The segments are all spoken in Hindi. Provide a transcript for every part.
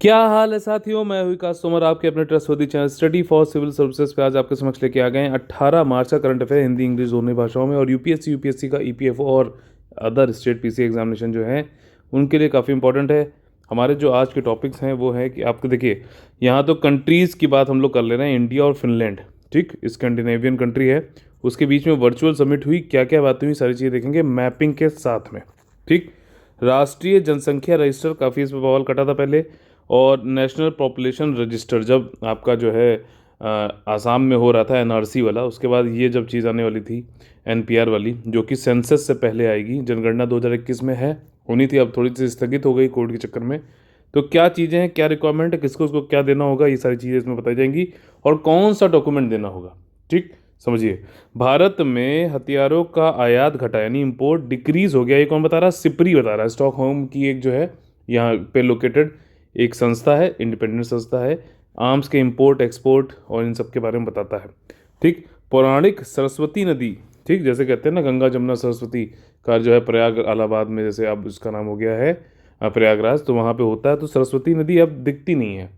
क्या हाल है साथियों, मैं हूं विकास तोमर, आपके अपने trustworthy channel study for civil services पे आज आपके समक्ष लेके आ गए हैं 18 मार्च का करंट अफेयर हिंदी इंग्लिश दोनों भाषाओं में। और यूपीएससी का ईपीएफओ और अदर स्टेट पीसी एग्जामिनेशन जो है उनके लिए काफ़ी इंपॉर्टेंट है। हमारे जो आज के टॉपिक्स हैं वो है कि आपको देखिए, यहाँ तो कंट्रीज़ की बात हम लोग कर ले रहे हैं, इंडिया और फिनलैंड, ठीक, स्कैंडिनेवियन कंट्री है। उसके बीच में वर्चुअल समिट हुई, क्या क्या बातें हुई सारी चीज़ें देखेंगे मैपिंग के साथ में, ठीक। राष्ट्रीय जनसंख्या रजिस्टर, काफ़ी इस पर बवाल कटा था पहले। और नेशनल पॉपुलेशन रजिस्टर, जब आपका जो है आसाम में हो रहा था एनआरसी वाला, उसके बाद ये जब चीज़ आने वाली थी एनपीआर वाली, जो कि सेंसस से पहले आएगी, जनगणना 2021 में है, होनी थी, अब थोड़ी सी स्थगित हो गई कोविड के चक्कर में। तो क्या चीज़ें हैं, क्या रिक्वायरमेंट है, किसको उसको क्या देना होगा, ये सारी चीज़ें इसमें बताई जाएंगी। और कौन सा डॉक्यूमेंट देना होगा, ठीक। समझिए, भारत में हथियारों का आयात घटा, यानी इंपोर्ट डिक्रीज हो गया। ये कौन बता रहा है? सिप्री बता रहा है, स्टॉकहोम की एक जो है यहाँ पे लोकेटेड एक संस्था है, इंडिपेंडेंट संस्था है, आर्म्स के इंपोर्ट एक्सपोर्ट और इन सब के बारे में बताता है, ठीक। पौराणिक सरस्वती नदी, ठीक, जैसे कहते हैं ना गंगा जमुना सरस्वती का जो है प्रयाग इलाहाबाद में, जैसे अब उसका नाम हो गया है प्रयागराज, तो वहाँ पे होता है। तो सरस्वती नदी अब दिखती नहीं है,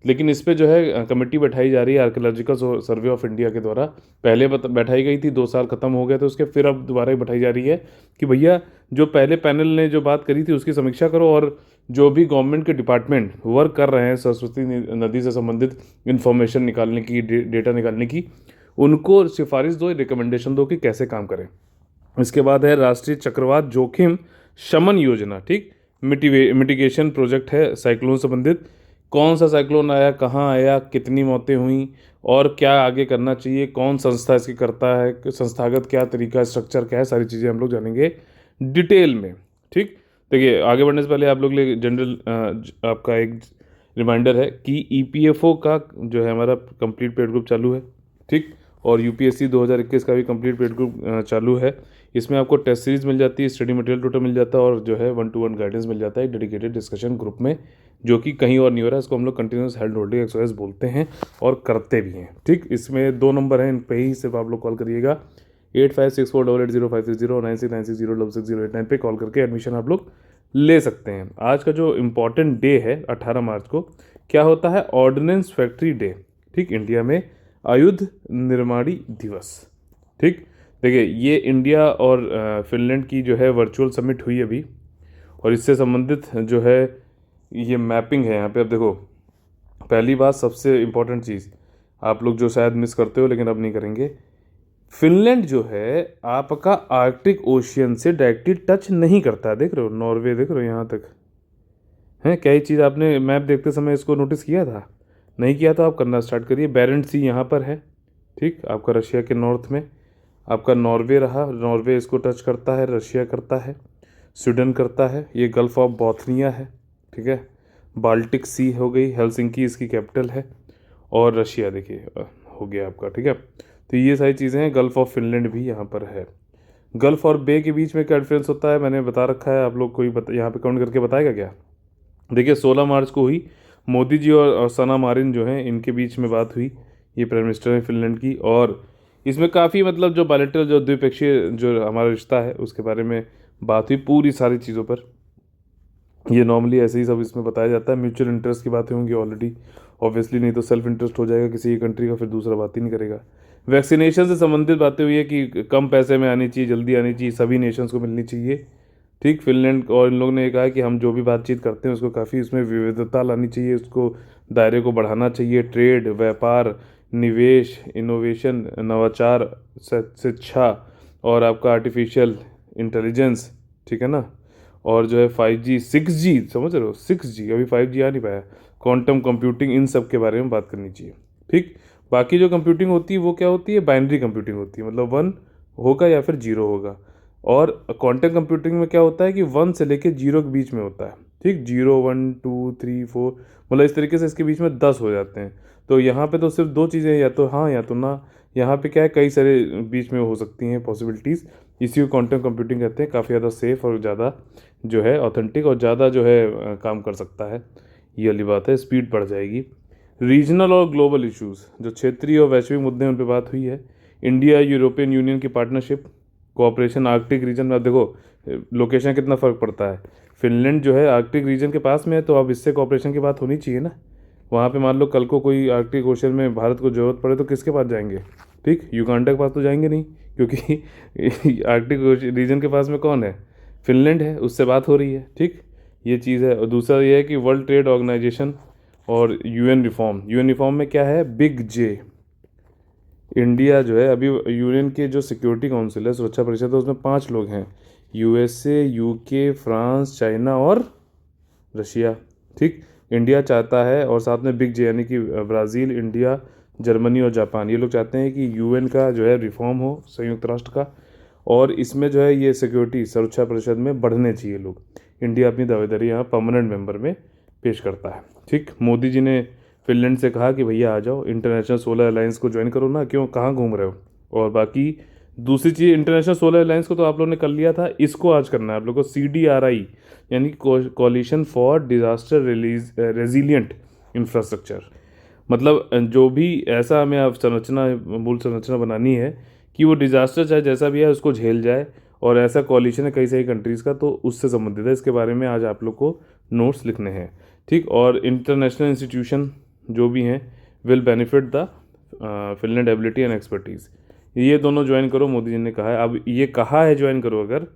लेकिन इस पे जो है कमेटी बैठाई जा रही है आर्कियोलॉजिकल सर्वे ऑफ इंडिया के द्वारा। पहले बैठाई गई थी, 2 साल खत्म हो गए थे उसके, फिर अब दोबारा बैठाई जा रही है कि भैया जो पहले पैनल ने जो बात करी थी उसकी समीक्षा करो, और जो भी गवर्नमेंट के डिपार्टमेंट वर्क कर रहे हैं सरस्वती नदी से संबंधित इंफॉर्मेशन निकालने की, डेटा निकालने की, उनको सिफारिश दो, रिकमेंडेशन दो कि कैसे काम करें। इसके बाद है राष्ट्रीय चक्रवात जोखिम शमन योजना, ठीक, मिटिगेशन प्रोजेक्ट है साइक्लोन संबंधित। कौन सा साइक्लोन आया, कहाँ आया, कितनी मौतें हुई और क्या आगे करना चाहिए, कौन संस्था इसकी करता है, संस्थागत क्या तरीका, स्ट्रक्चर क्या है, सारी चीज़ें हम लोग जानेंगे डिटेल में, ठीक। देखिए, आगे बढ़ने से पहले आप लोग लिए जनरल आपका एक रिमाइंडर है कि ईपीएफओ का जो है हमारा कंप्लीट पेड ग्रुप चालू है, ठीक। और यूपीएससी 2021 का भी कंप्लीट पेड ग्रुप चालू है। इसमें आपको टेस्ट सीरीज मिल जाती है, स्टडी मटेरियल टोटल मिल जाता है, और जो है 1-to-1 गाइडेंस मिल जाता है डेडिकेटेड डिस्कशन ग्रुप में, जो कि कहीं और नहीं हो रहा है। इसको हम लोग कंटिन्यूस हेल्थ होल्डिंग एक्सरसाइज बोलते हैं और करते भी हैं, ठीक। इसमें 2 नंबर हैं, इन पे ही सिर्फ आप लोग कॉल करिएगा, 8564880530 और 9696066089 पे कॉल करके एडमिशन आप लोग ले सकते हैं। आज का जो इम्पोर्टेंट डे है 18 मार्च को, क्या होता है? ऑर्डिनेंस फैक्ट्री डे, ठीक, इंडिया में आयुध निर्माणी दिवस, ठीक। देखिए, ये इंडिया और फिनलैंड की जो है वर्चुअल समिट हुई अभी, और इससे संबंधित जो है ये मैपिंग है यहाँ पे। अब देखो, पहली बात, सबसे इम्पोर्टेंट चीज़ आप लोग जो शायद मिस करते हो लेकिन अब नहीं करेंगे, फिनलैंड जो है आपका आर्कटिक ओशियन से डायरेक्टली टच नहीं करता है। देख रहे हो, नॉर्वे देख रहे हो यहाँ तक है। क्या ये चीज़ आपने मैप देखते समय इसको नोटिस किया था? नहीं किया तो आप करना स्टार्ट करिए। बैरेंट सी यहाँ पर है, ठीक, आपका रशिया के नॉर्थ में आपका नॉर्वे रहा, नॉर्वे इसको टच करता है, रशिया करता है, स्वीडन करता है, ये गल्फ ऑफ बॉथनिया है, ठीक है। बाल्टिक सी हो गई, हेलसिंकी इसकी कैपिटल है, और रशिया देखिए हो गया आपका, ठीक है। तो ये सारी चीज़ें हैं। गल्फ ऑफ फिनलैंड भी यहाँ पर है। गल्फ और बे के बीच में क्या डिफरेंस होता है मैंने बता रखा है, आप लोग कोई यहाँ पे काउंट करके बताएगा क्या? देखिए, 16 मार्च को हुई, मोदी जी और सना मारिन जो हैं इनके बीच में बात हुई, ये प्राइम मिनिस्टर हैं फिनलैंड की। और इसमें काफ़ी मतलब जो बायलैटरल जो द्विपक्षीय जो हमारा रिश्ता है उसके बारे में बात हुई, पूरी सारी चीज़ों पर। ये नॉर्मली ऐसे ही सब इसमें बताया जाता है। म्यूचुअल इंटरेस्ट की बातें होंगी ऑलरेडी, ऑब्वियसली, नहीं तो सेल्फ इंटरेस्ट हो जाएगा किसी एक कंट्री का, फिर दूसरा बात ही नहीं करेगा। वैक्सीनेशन से संबंधित बातें हुई है कि कम पैसे में आनी चाहिए, जल्दी आनी चाहिए, सभी नेशंस को मिलनी चाहिए, ठीक। फिनलैंड और इन लोगों ने ये कहा कि हम जो भी बातचीत करते हैं उसको काफ़ी उसमें विविधता लानी चाहिए, उसको दायरे को बढ़ाना चाहिए, ट्रेड, व्यापार, निवेश, इनोवेशन, नवाचार, शिक्षा, और आपका आर्टिफिशियल इंटेलिजेंस, ठीक है ना, और जो है 5G 6G, समझ रहे हो, 6G, अभी 5G आ नहीं पाया, क्वांटम कंप्यूटिंग, इन सब के बारे में बात करनी चाहिए, ठीक। बाकी जो कंप्यूटिंग होती है वो क्या होती है? बाइनरी कंप्यूटिंग होती है, मतलब 1 होगा या फिर 0 होगा। और क्वांटम कंप्यूटिंग में क्या होता है कि 1 से लेके 0 के बीच में होता है, ठीक, 0 1 2 3 4, मतलब इस तरीके से इसके बीच में 10 हो जाते हैं। तो यहाँ पे तो सिर्फ 2 चीज़ें, या तो हाँ या तो ना। यहाँ पे क्या है, कई सारे बीच में हो सकती हैं पॉसिबिलिटीज़, इसी को क्वांटम कंप्यूटिंग कहते हैं। काफ़ी ज़्यादा सेफ और ज़्यादा जो है ऑथेंटिक और ज़्यादा जो है काम कर सकता है, ये वाली बात है, स्पीड बढ़ जाएगी। रीजनल और ग्लोबल इश्यूज़, जो क्षेत्रीय और वैश्विक मुद्दे हैं उन पर बात हुई है। इंडिया यूरोपियन यूनियन की पार्टनरशिप, कोऑपरेशन आर्कटिक रीजन में। अब देखो, लोकेशन कितना फ़र्क पड़ता है। फिनलैंड जो है आर्कटिक रीजन के पास में है, तो अब इससे कॉपरेशन की बात होनी चाहिए ना। वहाँ पे मान लो कल को कोई आर्कटिक ओशन में भारत को ज़रूरत पड़े तो किसके पास जाएंगे? ठीक, युगांडा के पास तो जाएंगे नहीं, क्योंकि आर्कटिक रीजन के पास में कौन है? फिनलैंड है, उससे बात हो रही है। ठीक, ये चीज़ है। और दूसरा ये है कि वर्ल्ड ट्रेड ऑर्गेनाइजेशन और यूएन रिफॉर्म में क्या है? बिग जे। इंडिया जो है अभी यूएन के जो सिक्योरिटी काउंसिल है, सुरक्षा परिषद है, उसमें 5 लोग हैं, यूएसए, यूके, फ्रांस, चाइना और रशिया। ठीक, इंडिया चाहता है, और साथ में बिग जे यानी कि ब्राज़ील, इंडिया, जर्मनी और जापान, ये लोग चाहते हैं कि यूएन का जो है रिफॉर्म हो, संयुक्त राष्ट्र का, और इसमें जो है ये सिक्योरिटी सुरक्षा परिषद में बढ़ने चाहिए लोग। इंडिया अपनी दावेदारी यहाँ परमानेंट मेंबर में पेश करता है। ठीक, मोदी जी ने फिनलैंड से कहा कि भैया आ जाओ, इंटरनेशनल सोलर अलायंस को ज्वाइन करो ना, क्यों कहाँ घूम रहे हो? और बाकी दूसरी चीज़, इंटरनेशनल सोलर अलायंस को तो आप लोगों ने कर लिया था, इसको आज करना है आप लोगों को, CDRI यानी coalition for disaster resilient infrastructure. मतलब जो भी ऐसा हमें अब मूल संरचना बनानी है कि वो डिजास्टर चाहे जैसा भी है उसको झेल जाए, और ऐसा कोलिशन है कई सारी कंट्रीज़ का, तो उससे संबंधित है। इसके बारे में आज आप लोग को नोट्स लिखने हैं। ठीक, और इंटरनेशनल इंस्टीट्यूशन जो भी हैं will benefit the Finland ability and expertise, ये दोनों ज्वाइन करो, मोदी जी ने कहा है। अब ये कहा है ज्वाइन करो अगर,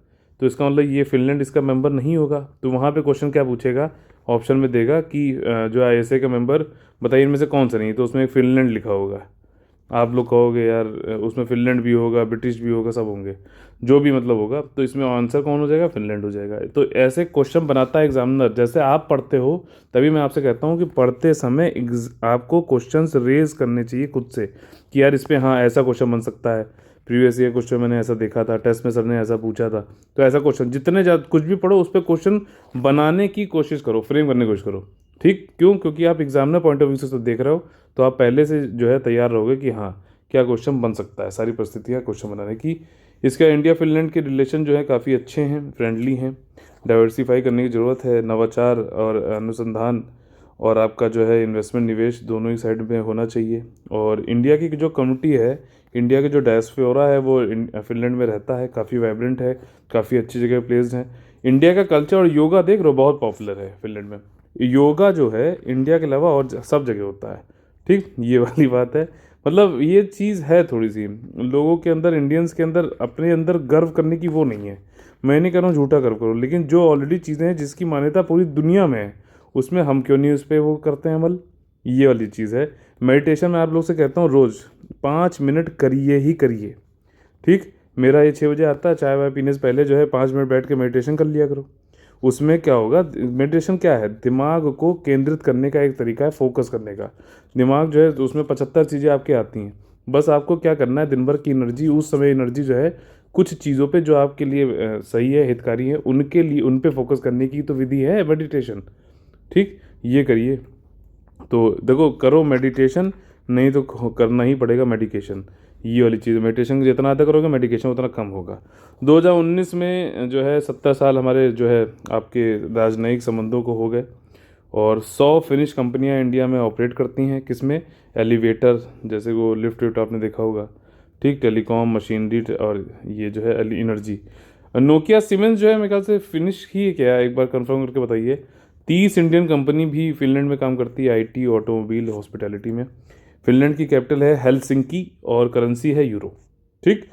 तो इसका मतलब ये फिनलैंड इसका मेंबर नहीं होगा, तो वहाँ पे क्वेश्चन क्या पूछेगा? ऑप्शन में देगा कि जो ISA का मेंबर बताइए इनमें से कौन सा नहीं, तो उसमें फिनलैंड लिखा होगा। आप लोग कहोगे यार उसमें फिनलैंड भी होगा, ब्रिटिश भी होगा, सब होंगे, जो भी मतलब होगा, तो इसमें आंसर कौन हो जाएगा? फिनलैंड हो जाएगा। तो ऐसे क्वेश्चन बनाता है एग्जामिनर, जैसे आप पढ़ते हो, तभी मैं आपसे कहता हूँ कि पढ़ते समय आपको क्वेश्चंस रेज करने चाहिए खुद से कि यार इस पर हाँ ऐसा क्वेश्चन बन सकता है, प्रीवियस ईयर क्वेश्चन मैंने ऐसा देखा था, टेस्ट में सर ने ऐसा पूछा था। तो ऐसा क्वेश्चन जितने ज़्यादा कुछ भी पढ़ो उस पर क्वेश्चन बनाने की कोशिश करो, फ्रेम करने की कोशिश करो। ठीक, क्यों? क्योंकि आप एग्जामिनर पॉइंट ऑफ व्यू से तो देख रहे हो, तो आप पहले से जो है तैयार रहोगे कि हाँ क्या क्वेश्चन बन सकता है, सारी परिस्थितियाँ क्वेश्चन बनाने की। इसका इंडिया फिनलैंड के रिलेशन जो है काफ़ी अच्छे हैं, फ्रेंडली हैं। डाइवर्सिफाई करने की ज़रूरत है, नवाचार और अनुसंधान और आपका जो है इन्वेस्टमेंट, निवेश दोनों ही साइड में होना चाहिए। और इंडिया की जो कम्युनिटी है, इंडिया के जो डायस्पोरा है वो फिनलैंड में रहता है, काफ़ी वाइब्रेंट है, काफ़ी अच्छी जगह प्लेस्ड है। इंडिया का कल्चर और योगा देख रहे हो बहुत पॉपुलर है फिनलैंड में। योगा जो है इंडिया के अलावा और सब जगह होता है। ठीक, ये वाली बात है। मतलब ये चीज़ है थोड़ी सी लोगों के अंदर, इंडियंस के अंदर, अपने अंदर गर्व करने की वो नहीं है। मैं नहीं कह रहा हूँ झूठा गर्व करो, लेकिन जो ऑलरेडी चीज़ें हैं जिसकी मान्यता पूरी दुनिया में है, उसमें हम क्यों नहीं उस पर वो करते हैं अमल? ये वाली चीज़ है। मेडिटेशन मैं आप लोग से कहता हूँ रोज़ 5 मिनट करिए ही करिए। ठीक, मेरा ये 6 बजे आता है, चाय वाय पीने से पहले जो है 5 मिनट बैठ के मेडिटेशन कर लिया करो। उसमें क्या होगा? मेडिटेशन क्या है? दिमाग को केंद्रित करने का एक तरीका है, फोकस करने का। दिमाग जो है उसमें 75 चीज़ें आपकी आती हैं, बस आपको क्या करना है, दिन भर की एनर्जी, उस समय एनर्जी जो है कुछ चीज़ों पे जो आपके लिए सही है, हितकारी है, उनके लिए, उन पे फोकस करने की तो विधि है मेडिटेशन। ठीक, ये करिए। तो देखो, करो मेडिटेशन, नहीं तो करना ही पड़ेगा मेडिकेशन। ये वाली चीज़, मेडिटेशन जितना ज़्यादा करोगे मेडिकेशन उतना कम होगा। 2019 में जो है 70 साल हमारे जो है आपके राजनयिक संबंधों को हो गए, और 100 फिनिश कंपनियां इंडिया में ऑपरेट करती हैं। किसमें? एलिवेटर, जैसे वो लिफ्ट आपने देखा होगा। ठीक, टेलीकॉम, मशीनरी, और ये जो है एनर्जी। नोकिया सीमेंस जो है मेरे ख्याल से फिनिश ही है क्या, एक बार कंफर्म करके बताइए। 30 इंडियन कंपनी भी फिनलैंड में काम करती है, IT, ऑटोमोबाइल, हॉस्पिटैलिटी में। फिनलैंड की कैपिटल है हेलसिंकी और करेंसी है यूरो। ठीक,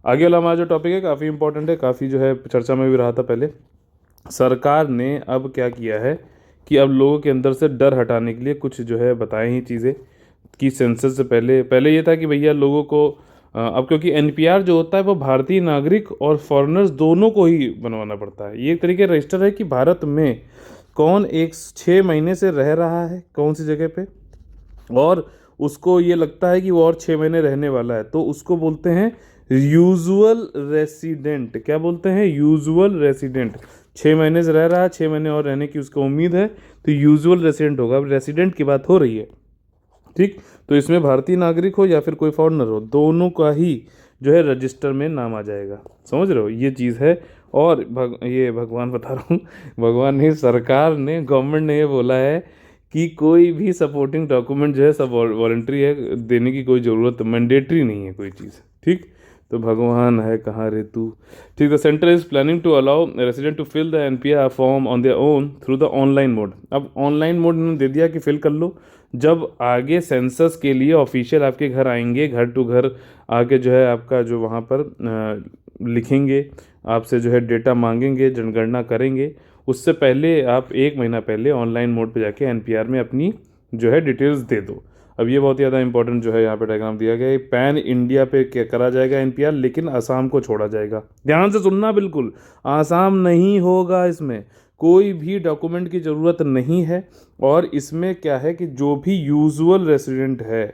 आगे वाला हमारा जो टॉपिक है काफ़ी इंपॉर्टेंट है, काफ़ी जो है चर्चा में भी रहा था पहले। सरकार ने अब क्या किया है कि अब लोगों के अंदर से डर हटाने के लिए कुछ जो है बताए ही चीज़ें कि सेंसस से पहले ये था कि भैया लोगों को अब क्योंकि NPR जो होता है वो भारतीय नागरिक और फॉरेनर्स दोनों को ही बनवाना पड़ता है। ये एक तरीके रजिस्टर है कि भारत में कौन एक 6 महीने से रह रहा है कौन सी जगह पे, और उसको ये लगता है कि वो और 6 महीने रहने वाला है, तो उसको बोलते हैं यूजुअल रेसिडेंट। क्या बोलते हैं? Usual resident. 6 महीने से रह रहा है, 6 महीने और रहने की उसको उम्मीद है, तो यूजुअल रेसिडेंट होगा। अब रेसिडेंट की बात हो रही है। ठीक, तो इसमें भारतीय नागरिक हो या फिर कोई फॉरेनर हो, दोनों का ही जो है रजिस्टर में नाम आ जाएगा। समझ रहे हो, ये चीज़ है। और ये भगवान बता रहा हूँ, भगवान नहीं, सरकार ने, गवर्नमेंट ने ये बोला है कि कोई भी सपोर्टिंग डॉक्यूमेंट जो है सब वॉलंटरी है, देने की कोई ज़रूरत, मैंडेटरी नहीं है कोई चीज़। ठीक, तो भगवान है कहाँ रे तू। ठीक है, centre is planning to allow resident to fill the NPR form on their own through the online mode. अब ऑनलाइन मोड इन्होंने दे दिया कि फिल कर लो। जब आगे सेंसस के लिए ऑफिशियल आपके घर आएंगे, घर टू घर आके जो है आपका जो वहाँ पर लिखेंगे, आपसे जो है डेटा मांगेंगे, जनगणना करेंगे, उससे पहले आप 1 महीना पहले ऑनलाइन मोड पे जाके एनपीआर में अपनी जो है डिटेल्स दे दो। अब ये बहुत ज़्यादा इंपॉर्टेंट जो है यहाँ पे डायग्राम दिया गया है। पैन इंडिया पे क्या करा जाएगा एनपीआर, लेकिन असम को छोड़ा जाएगा। ध्यान से सुनना, बिल्कुल असम नहीं होगा, इसमें कोई भी डॉक्यूमेंट की ज़रूरत नहीं है। और इसमें क्या है कि जो भी यूजुअल रेसिडेंट है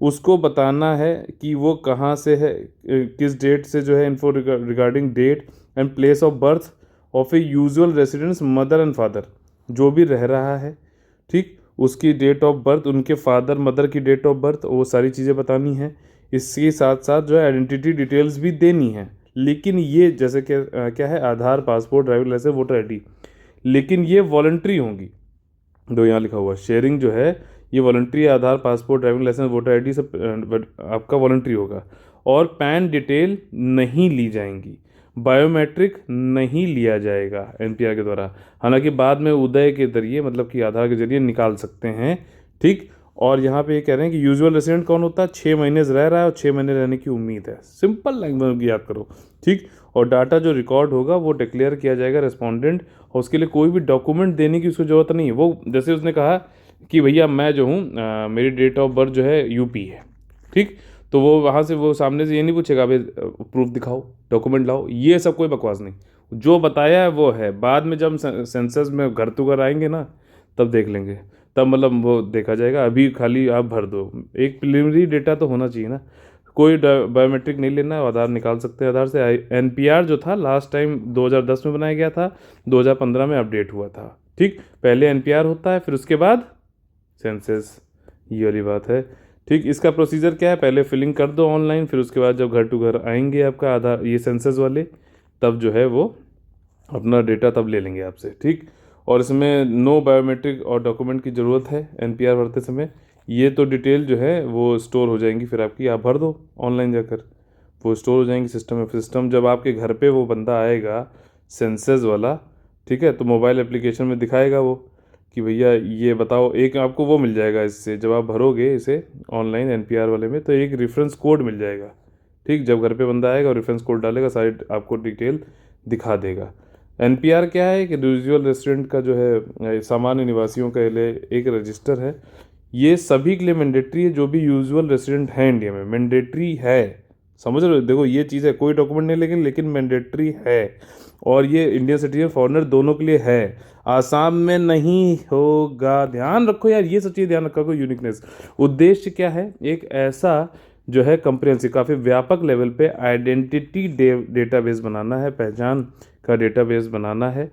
उसको बताना है कि वो कहाँ से है, किस डेट से जो है info regarding date and place of birth of a usual residence mother and father, जो भी रह रहा है, ठीक, उसकी डेट ऑफ बर्थ, उनके फादर मदर की डेट ऑफ बर्थ, वो सारी चीज़ें बतानी है। इसके साथ साथ जो है आइडेंटिटी डिटेल्स भी देनी है। लेकिन ये जैसे कि क्या है, Aadhaar, passport, driving licence, voter ID, लेकिन ये वॉलंटरी होंगी। दो यहाँ लिखा हुआ शेयरिंग जो है ये voluntary, Aadhaar, passport, driving licence, voter ID सब आपका वॉलंटरी होगा। और पैन डिटेल नहीं ली जाएंगी, बायोमेट्रिक नहीं लिया जाएगा एनपीआर के द्वारा। हालांकि बाद में उदय के जरिए, मतलब कि आधार के जरिए निकाल सकते हैं, ठीक। और यहाँ पे ये कह रहे हैं कि यूजुअल रेसिडेंट कौन होता है, 6 महीने रह रहा है और 6 महीने रहने की उम्मीद है। सिंपल लैंग्वेज में याद करो, ठीक। और डाटा जो रिकॉर्ड होगा वो डिक्लेयर किया जाएगा रेस्पोंडेंट, और उसके लिए कोई भी डॉक्यूमेंट देने की उसको ज़रूरत नहीं है। वो जैसे उसने कहा कि भैया मैं जो हूँ मेरी डेट ऑफ बर्थ जो है यूपी है, ठीक, तो वो वहाँ से वो सामने से ये नहीं पूछेगा भाई प्रूफ दिखाओ, डॉक्यूमेंट लाओ, ये सब कोई बकवास नहीं। जो बताया है वो है। बाद में जब सेंसस में घर तो घर आएंगे ना, तब देख लेंगे, तब मतलब वो देखा जाएगा। अभी खाली आप भर दो, एक प्रिलिमिनरी डेटा तो होना चाहिए ना। कोई बायोमेट्रिक नहीं लेना है, आधार निकाल सकते हैं आधार से। एनपीआर जो था लास्ट टाइम 2010 में बनाया गया था, 2015 में अपडेट हुआ था, ठीक। पहले एनपीआर होता है, फिर उसके बाद सेंसस, ये वाली बात है, ठीक। इसका प्रोसीजर क्या है, पहले फिलिंग कर दो ऑनलाइन, फिर उसके बाद जब घर टू घर आएंगे आपका आधार, ये सेंसस वाले, तब जो है वो अपना डेटा तब ले लेंगे आपसे, ठीक। और इसमें नो बायोमेट्रिक और डॉक्यूमेंट की ज़रूरत है एनपीआर भरते समय। ये तो डिटेल जो है वो स्टोर हो जाएंगी, फिर आपकी आप भर दो ऑनलाइन जाकर, वो स्टोर हो जाएंगी सिस्टम में। सिस्टम जब आपके घर पे वो बंदा आएगा सेंसस वाला, ठीक है, तो मोबाइल एप्लीकेशन में दिखाएगा वो कि भैया ये बताओ, एक आपको वो मिल जाएगा इससे, जब आप भरोगे इसे ऑनलाइन एनपीआर वाले में, तो एक रेफरेंस कोड मिल जाएगा, ठीक। जब घर पे बंदा आएगा और रेफरेंस कोड डालेगा, सारी आपको डिटेल दिखा देगा। एनपीआर क्या है कि यूजुअल रेसिडेंट का जो है सामान्य निवासियों के लिए एक रजिस्टर है। ये सभी के लिए मैंडेटरी है, जो भी यूजुअल रेसिडेंट है इंडिया में, मैंडेटरी है। समझ रहे हो, देखो ये चीज़ है, कोई डॉक्यूमेंट नहीं, लेकिन मैंडेटरी है। और ये इंडियन सिटीजन फॉरेनर दोनों के लिए है। आसाम में नहीं होगा, ध्यान रखो यार, ये सब चीज़ ध्यान रखो। यूनिकनेस, उद्देश्य क्या है, एक ऐसा जो है कंप्रिहेंसिव, काफ़ी व्यापक लेवल पे आइडेंटिटी डेटाबेस बनाना है, पहचान का डेटाबेस बनाना है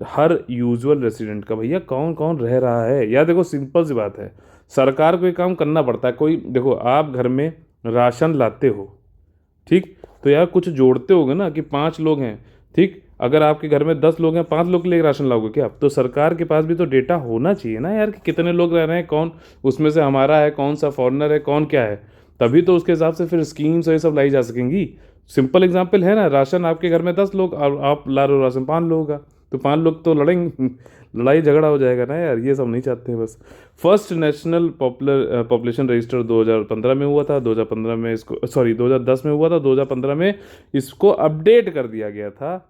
हर यूजुअल रेसिडेंट का। भैया कौन कौन रह रहा है यार, देखो सिंपल सी बात है, सरकार को ये काम करना पड़ता है। कोई देखो, आप घर में राशन लाते हो, ठीक, तो यार कुछ जोड़ते होगे ना कि 5 लोग हैं, ठीक। अगर आपके घर में 10 लोग हैं, 5 लोग के लिए राशन लाओगे क्या? तो सरकार के पास भी तो डेटा होना चाहिए ना यार, कि कितने लोग रह रहे हैं, कौन उसमें से हमारा है, कौन सा फॉरेनर है, कौन क्या है, तभी तो उसके हिसाब से फिर स्कीम्स और ये सब लाई जा सकेंगी। सिंपल एग्जाम्पल है ना, राशन आपके घर में 10 लोग, आप ला रहे हो राशन 5 लोगों का, तो 5 लोग तो लड़ेंगे, लड़ाई झगड़ा हो जाएगा ना यार, ये सब नहीं चाहते हैं बस। फर्स्ट नेशनल पॉपुलेशन रजिस्टर 2015 में हुआ था, 2015 में इसको, सॉरी 2010 में हुआ था, 2015 में इसको अपडेट कर दिया गया था,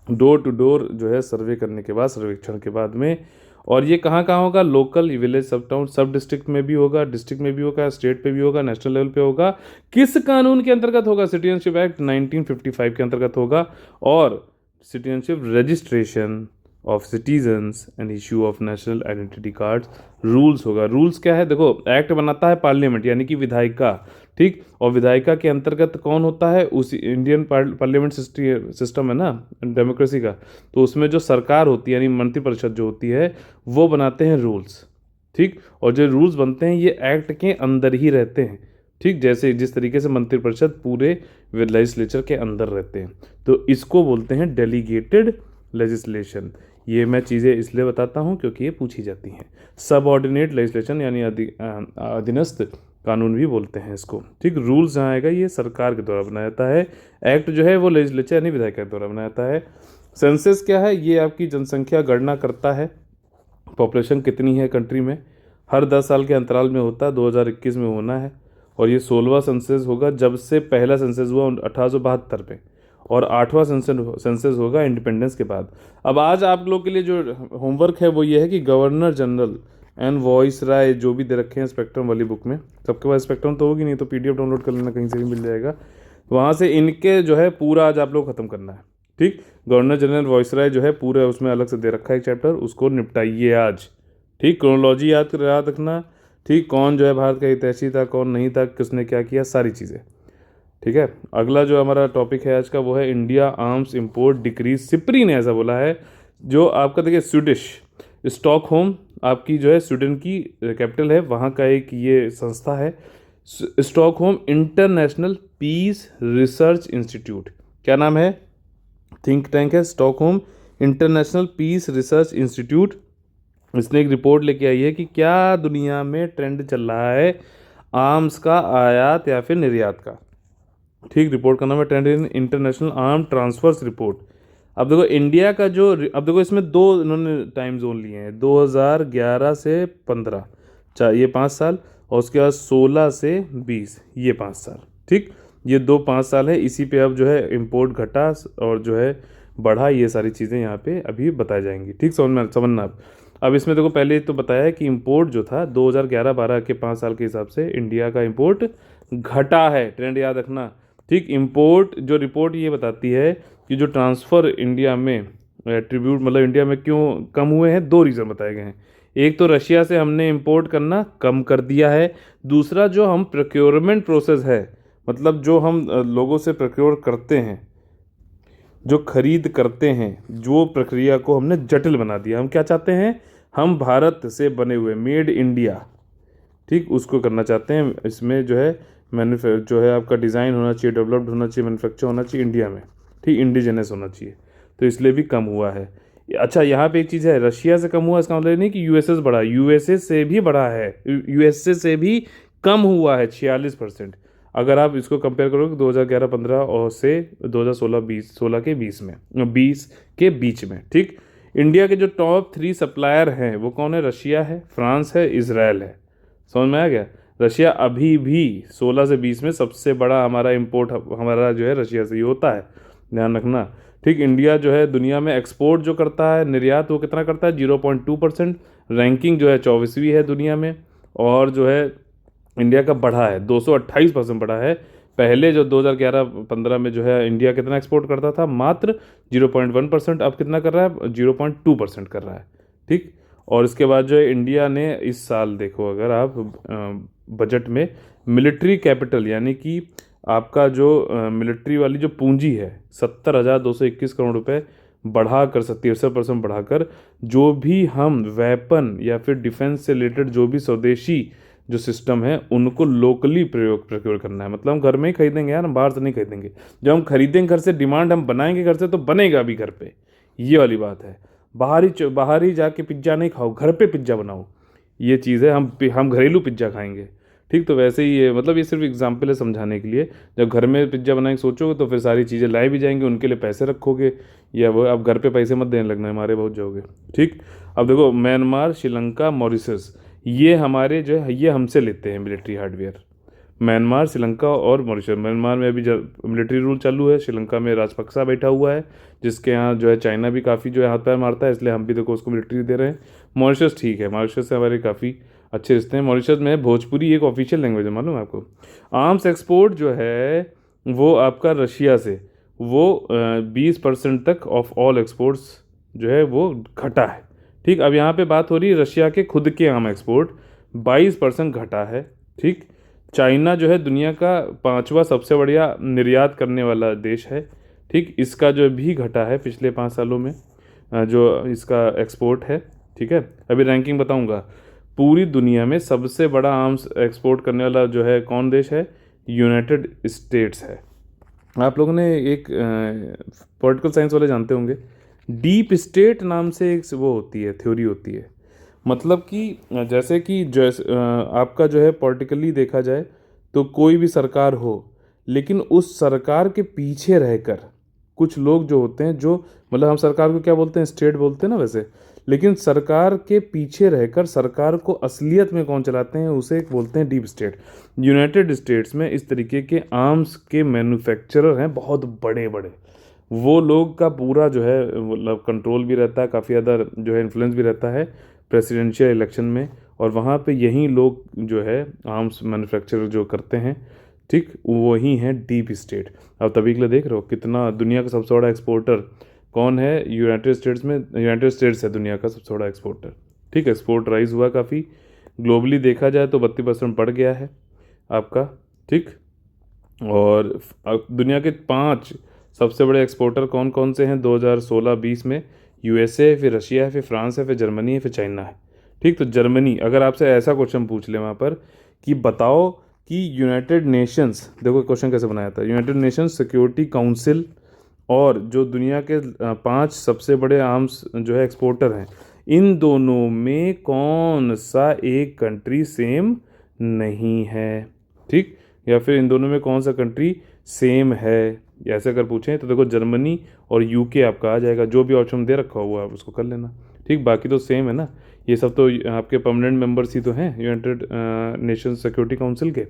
डोर टू डोर जो है सर्वे करने के बाद, सर्वेक्षण के बाद में। और ये कहाँ कहाँ होगा, लोकल, विलेज, सब टाउन, सब डिस्ट्रिक्ट में भी होगा, डिस्ट्रिक्ट में भी होगा, स्टेट पे भी होगा, नेशनल लेवल पे होगा। किस कानून के अंतर्गत होगा? सिटीजनशिप एक्ट 1955 के अंतर्गत होगा। और citizenship registration of citizens and issue of national identity cards rules होगा। रूल्स क्या है, देखो एक्ट बनाता है पार्लियामेंट यानी कि विधायिका, ठीक। और विधायिका के अंतर्गत कौन होता है, उस इंडियन पार्लियामेंट सिस्टम है ना डेमोक्रेसी का, तो उसमें जो सरकार होती है यानी मंत्रिपरिषद जो होती है वो बनाते हैं रूल्स, ठीक। और जो रूल्स बनते हैं ये एक्ट के अंदर ही रहते हैं, ठीक। जैसे जिस तरीके से मंत्रिपरिषद पूरे लेजिस्लेचर के अंदर रहते हैं, तो इसको बोलते हैं डेलीगेटेड लेजिस्लेशन। ये मैं चीज़ें इसलिए बताता हूँ क्योंकि ये पूछी जाती हैं। सबऑर्डिनेट लेजिस्लेशन यानी अधीनस्थ कानून भी बोलते हैं इसको, ठीक। रूल्स जहाँ आएगा ये सरकार के द्वारा बनाया जाता है, एक्ट जो है वो लेजिस्लेचर यानी विधायक के द्वारा बनाया जाता है। सेंसस क्या है, ये आपकी जनसंख्या गणना करता है, पॉपुलेशन कितनी है कंट्री में, हर 10 साल के अंतराल में होता है, 2021 में होना है। और ये 16वां सेंसस होगा, जब से पहला सेंसस हुआ 1872 में, और 8वां सेंसस होगा इंडिपेंडेंस के बाद। अब आज आप लोग के लिए जो होमवर्क है वो ये है कि गवर्नर जनरल एंड वॉइस राय जो भी दे रखे हैं स्पेक्ट्रम वाली बुक में, सबके पास स्पेक्ट्रम तो होगी नहीं, तो पीडीएफ डाउनलोड कर लेना, कहीं से भी मिल जाएगा, वहाँ से इनके जो है पूरा आज आप लोग ख़त्म करना है, ठीक। गवर्नर जनरल वॉइस राय जो है पूरा उसमें अलग से दे रखा है एक चैप्टर, उसको निपटाइए आज, ठीक। क्रोनोलॉजी याद रखना, ठीक, कौन जो है भारत का हितैषी था, कौन नहीं था, किसने क्या किया, सारी चीज़ें, ठीक है। अगला जो हमारा टॉपिक है आज का वो है India arms import decrease. SIPRI ने ऐसा बोला है, जो आपका देखिए स्वीडिश स्टॉकहोम आपकी जो है स्वीडन की कैपिटल है, वहाँ का एक ये संस्था है Stockholm International Peace Research Institute. क्या नाम है, थिंक टैंक है Stockholm International Peace Research Institute. इसने एक रिपोर्ट लेके आई है कि क्या दुनिया में ट्रेंड चल रहा है आर्म्स का आयात या फिर निर्यात का, ठीक। रिपोर्ट का नाम है trend in international arm transfers report. अब देखो इंडिया का जो, अब देखो इसमें दो इन्होंने टाइम जोन लिए हैं, 2011 से 15, ये 5 साल, और उसके बाद 16 से 20 ये 5 साल, ठीक। ये 5 साल है, इसी पे अब जो है इंपोर्ट घटा और जो है बढ़ा, ये सारी चीज़ें यहाँ पे अभी बताई जाएंगी, ठीक। समझना आप। अब इसमें देखो पहले तो बताया है कि इंपोर्ट जो था 2011-12 के 5 साल के हिसाब से इंडिया का इंपोर्ट घटा है, ट्रेंड याद रखना, ठीक। इंपोर्ट जो रिपोर्ट ये बताती है कि जो ट्रांसफ़र इंडिया में ट्रिब्यूट मतलब इंडिया में क्यों कम हुए हैं, 2 रीज़न बताए गए हैं। एक तो रशिया से हमने इंपोर्ट करना कम कर दिया है, दूसरा जो हम प्रोक्योरमेंट प्रोसेस है, मतलब जो हम लोगों से प्रोक्योर करते हैं, जो खरीद करते हैं, जो प्रक्रिया को हमने जटिल बना दिया। हम क्या चाहते हैं, हम भारत से बने हुए मेड इंडिया, ठीक, उसको करना चाहते हैं। इसमें जो है जो है आपका डिज़ाइन होना चाहिए, डेवलप्ड होना चाहिए, मैन्युफैक्चर होना चाहिए इंडिया में, ठीक, इंडिजिनस होना चाहिए, तो इसलिए भी कम हुआ है। अच्छा, यहाँ पे एक चीज़ है, रशिया से कम हुआ इसका मतलब नहीं कि यूएसए से बढ़ा, यूएसए से भी बढ़ा है, यूएसए से भी कम हुआ है 46%। अगर आप इसको कंपेयर करोगे 2011-15 और से 2016 के 20 के बीच में, ठीक। इंडिया के जो टॉप 3 सप्लायर हैं वो कौन है, रशिया है, फ्रांस है, इजराइल है। समझ में आ गया। रशिया अभी भी 16 से 20 में सबसे बड़ा हमारा इंपोर्ट हमारा जो है रशिया से ही होता है, ध्यान रखना, ठीक। इंडिया जो है दुनिया में एक्सपोर्ट जो करता है, निर्यात वो कितना करता है, 0.2%। रैंकिंग जो है 24वीं है दुनिया में, और जो है इंडिया का बढ़ा है, 228% बढ़ा है। पहले जो 2011-15 में जो है इंडिया कितना एक्सपोर्ट करता था, मात्र 0.1%, अब कितना कर रहा है, 0.2% कर रहा है, ठीक। और इसके बाद जो है इंडिया ने इस साल देखो, अगर आप बजट में मिलिट्री कैपिटल यानी कि आपका जो मिलिट्री वाली जो पूंजी है 70,221 करोड़ रुपए बढ़ाकर 63% बढ़ाकर, जो भी हम वेपन या फिर डिफेंस से रिलेटेड जो भी स्वदेशी जो सिस्टम है उनको लोकली प्रोक्योर करना है। मतलब हम घर में ही खरीदेंगे यार, हम बाहर से नहीं खरीदेंगे। जब हम खरीदेंगे घर से, डिमांड हम बनाएंगे घर से, तो बनेगा भी घर पे, ये वाली बात है। बाहर ही जाके पिज्ज़ा नहीं खाओ, घर पे पिज्ज़ा बनाओ, ये चीज़ है। हम घरेलू पिज्ज़ा खाएंगे, ठीक। तो वैसे ही ये मतलब ये सिर्फ एग्जाम्पल है समझाने के लिए। जब घर में पिज्ज़ा बनाने की सोचोगे तो फिर सारी चीज़ें लाई भी जाएंगी, उनके लिए पैसे रखोगे, या वो आप घर पे पैसे मत देने लगना, हमारे बहुत जाओगे, ठीक। अब देखो म्यांमार, श्रीलंका, मॉरिशस, ये हमारे जो है ये हमसे लेते हैं मिलिट्री हार्डवेयर। म्यांमार, श्रीलंका और मॉरिशस। म्यांमार में अभी मिलिट्री रूल चालू है, श्रीलंका में राजपक्सा बैठा हुआ है, जिसके यहाँ जो है चाइना भी काफ़ी जो है हाथ पैर मारता है, इसलिए हम भी देखो उसको मिलिट्री दे रहे हैं। मॉरिशस ठीक है, मॉरिशस से हमारे काफ़ी अच्छे रिश्ते हैं। मॉरिशस में भोजपुरी एक ऑफिशियल लैंग्वेज है, मालूम है आपको। आर्म्स एक्सपोर्ट जो है वो आपका रशिया से वो 20% तक ऑफ ऑल एक्सपोर्ट्स जो है वो घटा है, ठीक। अब यहाँ पे बात हो रही है रशिया के खुद के आर्म एक्सपोर्ट 22% घटा है, ठीक। चाइना जो है दुनिया का 5वां सबसे बढ़िया निर्यात करने वाला देश है, ठीक। इसका जो भी घटा है पिछले 5 सालों में जो इसका एक्सपोर्ट है, ठीक है। अभी रैंकिंग बताऊंगा। पूरी दुनिया में सबसे बड़ा आर्म्स एक्सपोर्ट करने वाला जो है कौन देश है, यूनाइटेड स्टेट्स है। आप लोगों ने एक पॉलिटिकल साइंस वाले जानते होंगे, डीप स्टेट नाम से एक वो होती है, थ्योरी होती है। मतलब कि जैसे आपका जो है पॉलिटिकली देखा जाए तो कोई भी सरकार हो, लेकिन उस सरकार के पीछे रहकर कुछ लोग जो होते हैं, जो मतलब हम सरकार को क्या बोलते हैं, स्टेट बोलते हैं ना वैसे, लेकिन सरकार के पीछे रहकर सरकार को असलियत में कौन चलाते हैं उसे बोलते हैं डीप स्टेट। यूनाइटेड स्टेट्स में इस तरीके के आर्म्स के मैन्युफैक्चरर हैं बहुत बड़े बड़े। वो लोग का पूरा जो है मतलब कंट्रोल भी रहता है, काफ़ी ज़्यादा जो है इन्फ्लुएंस भी रहता है प्रेसिडेंशियल इलेक्शन में। और वहाँ पे यही लोग जो है आर्म्स मैन्युफैक्चरर जो करते हैं, ठीक, वही हैं डीप स्टेट। अब तभी के लिए देख रहे हो कितना दुनिया का सबसे बड़ा एक्सपोर्टर कौन है यूनाइटेड स्टेट्स में, यूनाइटेड स्टेट्स है दुनिया का सबसे बड़ा एक्सपोर्टर। ठीक है, एक्सपोर्ट राइज हुआ काफ़ी, ग्लोबली देखा जाए तो 32% बढ़ गया है आपका। ठीक, और दुनिया के 5 सबसे बड़े एक्सपोर्टर कौन कौन से हैं 2016-20 में? यूएसए, फिर रशिया है, फिर फ्रांस है, फिर जर्मनी है, फिर चाइना है। ठीक, तो जर्मनी, अगर आपसे ऐसा क्वेश्चन पूछ ले वहाँ पर कि बताओ कि यूनाइटेड नेशंस, देखो क्वेश्चन कैसे बनाया था, यूनाइटेड नेशंस सिक्योरिटी काउंसिल और जो दुनिया के 5 सबसे बड़े आर्म्स जो है एक्सपोर्टर हैं, इन दोनों में कौन सा एक कंट्री सेम नहीं है? ठीक, या फिर इन दोनों में कौन सा कंट्री सेम है, ऐसे अगर पूछें तो देखो जर्मनी और यूके आपका आ जाएगा। जो भी ऑप्शन दे रखा हुआ आप उसको कर लेना। ठीक, बाकी तो सेम है ना, ये सब तो आपके परमानेंट मेंबर्स ही तो हैं यूनाइटेड नेशन सिक्योरिटी काउंसिल के।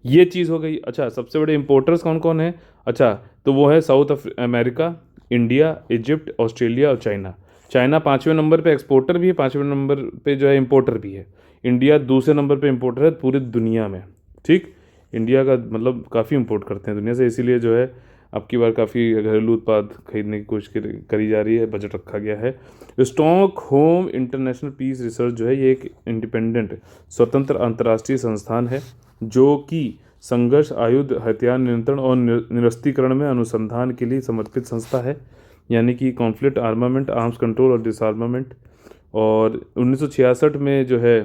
ये चीज़ हो गई। अच्छा, सबसे बड़े इंपोर्टर्स कौन कौन है? अच्छा, तो वो है south America, India, Egypt, Australia और चाइना। चाइना 5वें नंबर पे एक्सपोर्टर भी है, 5वें नंबर पे जो है इंपोर्टर भी है। इंडिया दूसरे नंबर पे इंपोर्टर है पूरी दुनिया में। ठीक, इंडिया का मतलब काफ़ी इंपोर्ट करते हैं दुनिया से, इसीलिए जो है अब की बार काफ़ी घरेलू उत्पाद खरीदने की कोशिश करी जा रही है, बजट रखा गया है। Stockholm International Peace Research जो है ये एक इंडिपेंडेंट स्वतंत्र अंतर्राष्ट्रीय संस्थान है जो कि संघर्ष, आयुध, हथियार नियंत्रण और निरस्त्रीकरण में अनुसंधान के लिए समर्पित संस्था है, यानी कि कॉन्फ्लिक्ट आर्मामेंट, आर्म्स कंट्रोल और डिसआर्मामेंट। और 1966 में जो है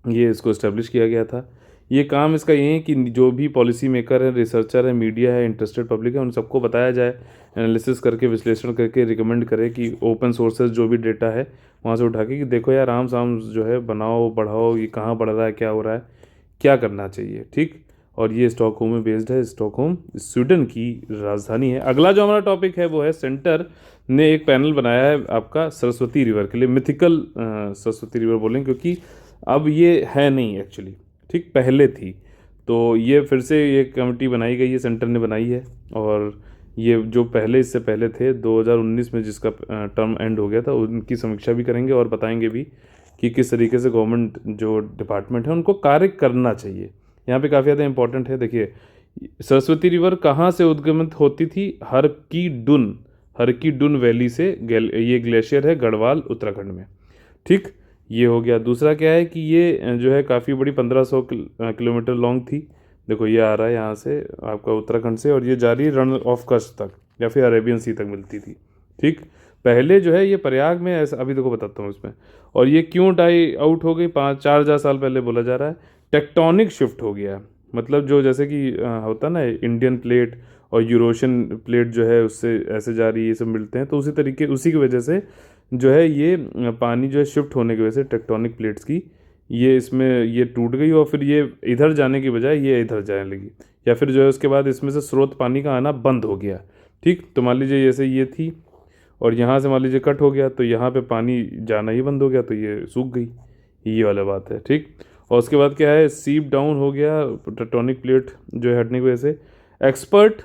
ये इसको इस्टेब्लिश किया गया था। ये काम इसका ये है कि जो भी पॉलिसी मेकर है, रिसर्चर है, मीडिया है, इंटरेस्टेड पब्लिक है, उन सबको बताया जाए, एनालिसिस करके, विश्लेषण करके रिकमेंड करे कि ओपन सोर्सेज जो भी डेटा है वहाँ से उठा के कि देखो यार आर्म्स आर्म्स जो है बनाओ, बढ़ाओ, ये कहाँ बढ़ रहा है, क्या हो रहा है, क्या करना चाहिए। ठीक, और ये स्टॉकहोम में बेस्ड है। स्टॉकहोम स्वीडन की राजधानी है। अगला जो हमारा टॉपिक है वो है सेंटर ने एक पैनल बनाया है आपका सरस्वती रिवर के लिए, मिथिकल सरस्वती रिवर बोलेंगे क्योंकि अब ये है नहीं एक्चुअली। ठीक, पहले थी, तो ये फिर से ये कमेटी बनाई गई है, सेंटर ने बनाई है। और ये जो पहले इससे पहले थे 2019 में जिसका टर्म एंड हो गया था, उनकी समीक्षा भी करेंगे और बताएंगे भी कि किस तरीके से गवर्नमेंट जो डिपार्टमेंट है उनको कार्य करना चाहिए। यहाँ पे काफ़ी ज़्यादा इंपॉर्टेंट है। देखिए, सरस्वती रिवर कहाँ से उद्गमित होती थी? हर की डुन वैली से। ये ग्लेशियर है गढ़वाल उत्तराखंड में। ठीक, ये हो गया। दूसरा क्या है कि ये जो है काफ़ी बड़ी 1500 किलोमीटर लॉन्ग थी। देखो ये आ रहा है यहाँ से आपका उत्तराखंड से, और ये जारी रन ऑफ कच्छ तक या फिर अरेबियन सी तक मिलती थी। ठीक, पहले जो है ये प्रयाग में ऐसा, अभी देखो बताता हूँ इसमें। और ये क्यों डाई आउट हो गई? 5-4 हज़ार साल पहले बोला जा रहा है टेक्टोनिक शिफ्ट हो गया। मतलब जो जैसे कि होता ना इंडियन प्लेट और यूरोशियन प्लेट जो है उससे ऐसे जा रही, ये सब मिलते हैं, तो उसी की वजह से जो है ये पानी जो है शिफ्ट होने की वजह से टेक्टोनिक प्लेट्स की ये इसमें ये टूट गई, और फिर ये इधर जाने की बजाय ये इधर जाने लगी, या फिर जो है उसके बाद इसमें से स्रोत पानी का आना बंद हो गया। ठीक, तो मान लीजिए जैसे ये थी और यहाँ से मान लीजिए कट हो गया, तो यहाँ पे पानी जाना ही बंद हो गया, तो ये सूख गई। ये वाला बात है। ठीक, और उसके बाद क्या है, सीप डाउन हो गया टेक्टोनिक प्लेट जो है हटने की वजह से। एक्सपर्ट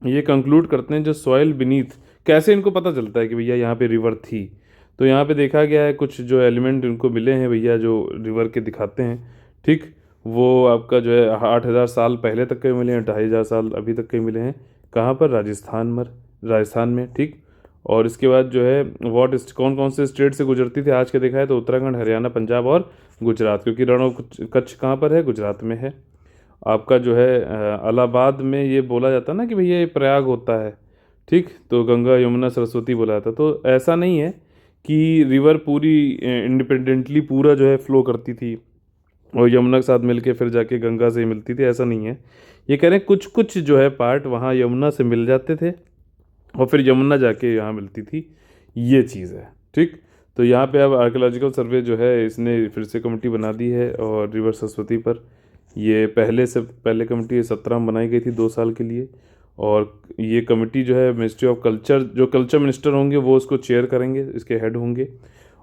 ये कंक्लूड करते हैं जो सॉइल बीनीथ, कैसे इनको पता चलता है कि भैया यहाँ पे रिवर थी? तो यहाँ पे देखा गया है कुछ जो एलिमेंट इनको मिले हैं भैया जो रिवर के दिखाते हैं। ठीक, वो आपका जो है 8,000 साल पहले तक के मिले हैं, 2,500 साल अभी तक के मिले हैं। कहाँ पर? राजस्थान में। ठीक, और इसके बाद जो है कौन कौन से स्टेट से गुजरती थी आज के देखा है तो उत्तराखंड, हरियाणा, पंजाब और गुजरात, क्योंकि रण ऑफ कच्छ कहाँ पर है? गुजरात में है। आपका जो है इलाहाबाद में ये बोला जाता है ना कि भैया ये प्रयाग होता है। ठीक, तो गंगा, यमुना, सरस्वती बोला जाता, तो ऐसा नहीं है कि रिवर पूरी इंडिपेंडेंटली पूरा जो है फ्लो करती थी और यमुना के साथ मिलके फिर जाके गंगा से ही मिलती थी, ऐसा नहीं है। ये कह रहे हैं कुछ कुछ जो है पार्ट वहाँ यमुना से मिल जाते थे और फिर यमुना जाके यहाँ मिलती थी, ये चीज़ है। ठीक, तो यहाँ पे अब आर्कियोलॉजिकल सर्वे जो है इसने फिर से कमेटी बना दी है और रिवर सरस्वती पर। ये पहले कमेटी 17 में बनाई गई थी 2 साल के लिए। और ये कमेटी जो है मिनिस्ट्री ऑफ कल्चर, जो कल्चर मिनिस्टर होंगे वो उसको चेयर करेंगे, इसके हेड होंगे।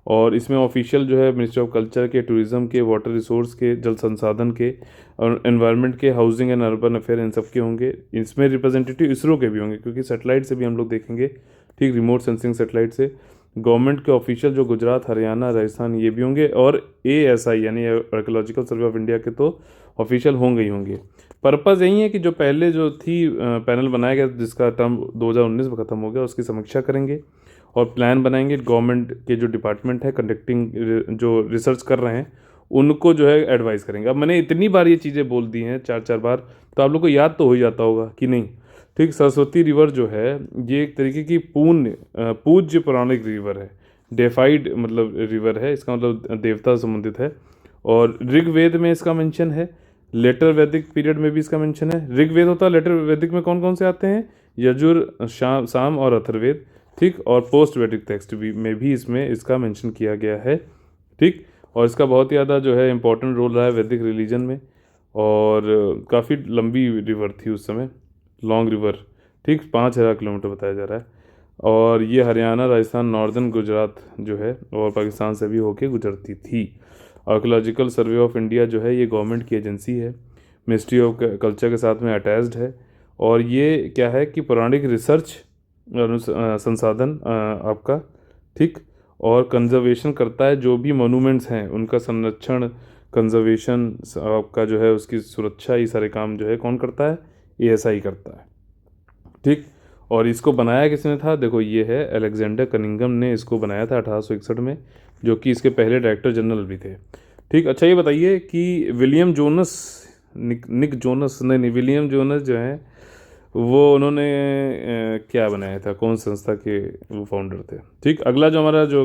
और इसमें ऑफिशियल जो है मिनिस्ट्री ऑफ कल्चर के, टूरिज्म के, वाटर रिसोर्स के, जल संसाधन के और एनवायरनमेंट के, हाउसिंग एंड अर्बन अफेयर, इन सब के होंगे। इसमें रिप्रेजेंटेटिव इसरो के भी होंगे क्योंकि सेटेलाइट से भी हम लोग देखेंगे, ठीक, रिमोट सेंसिंग सेटेलाइट से। गवर्नमेंट के ऑफिशियल जो गुजरात, हरियाणा, राजस्थान, ये भी होंगे। और ASI यानी आर्कियोलॉजिकल सर्वे ऑफ इंडिया के तो ऑफिशियल होंगे ही होंगे। पर्पज़ यही है कि जो पहले जो थी पैनल बनाया गया जिसका टर्म 2019 में ख़त्म हो गया, उसकी समीक्षा करेंगे और प्लान बनाएंगे। गवर्नमेंट के जो डिपार्टमेंट है कंडक्टिंग, जो रिसर्च कर रहे हैं, उनको जो है एडवाइस करेंगे। अब मैंने इतनी बार ये चीज़ें बोल दी हैं, 4 बार, तो आप लोग को याद तो हो ही जाता होगा कि नहीं, ठीक। सरस्वती रिवर जो है ये एक तरीके की पूज्य पौराणिक रिवर है। डेफाइड मतलब रिवर है, इसका मतलब देवता से संबंधित है। और ऋग्वेद में इसका मेंशन है, लेटर वैदिक पीरियड में भी इसका मेंशन है। ऋग्वेद होता है, लेटर वैदिक में कौन कौन से आते हैं? यजुर, साम और अथर्ववेद, ठीक। और पोस्ट वैदिक टेक्स्ट भी में भी इसमें इसका मेंशन किया गया है, ठीक। और इसका बहुत ज़्यादा जो है इंपॉर्टेंट रोल रहा है वैदिक रिलीजन में। और काफ़ी लंबी रिवर थी उस समय, लॉन्ग रिवर, ठीक, 5,000 किलोमीटर बताया जा रहा है। और ये हरियाणा, राजस्थान, नॉर्दर्न गुजरात जो है और पाकिस्तान से भी होके गुजरती थी। आर्कियोलॉजिकल सर्वे ऑफ इंडिया जो है ये गवर्नमेंट की एजेंसी है, मिनिस्ट्री ऑफ कल्चर के साथ में अटैच्ड है। और ये क्या है कि पौराणिक रिसर्च संसाधन आपका, ठीक, और कंजर्वेशन करता है। जो भी मोनूमेंट्स हैं उनका संरक्षण, कंजर्वेशन आपका जो है, उसकी सुरक्षा, ये सारे काम जो है कौन करता है? ASI करता है, ठीक। और इसको बनाया किसने था? देखो ये है अलेक्जेंडर कनिंघम ने इसको बनाया था 1861 में, जो कि इसके पहले डायरेक्टर जनरल भी थे, ठीक। अच्छा ये बताइए कि विलियम जोनस, निक जोनस, नहीं, विलियम जोनस जो है वो उन्होंने क्या बनाया था, कौन संस्था के वो फाउंडर थे, ठीक। अगला जो हमारा जो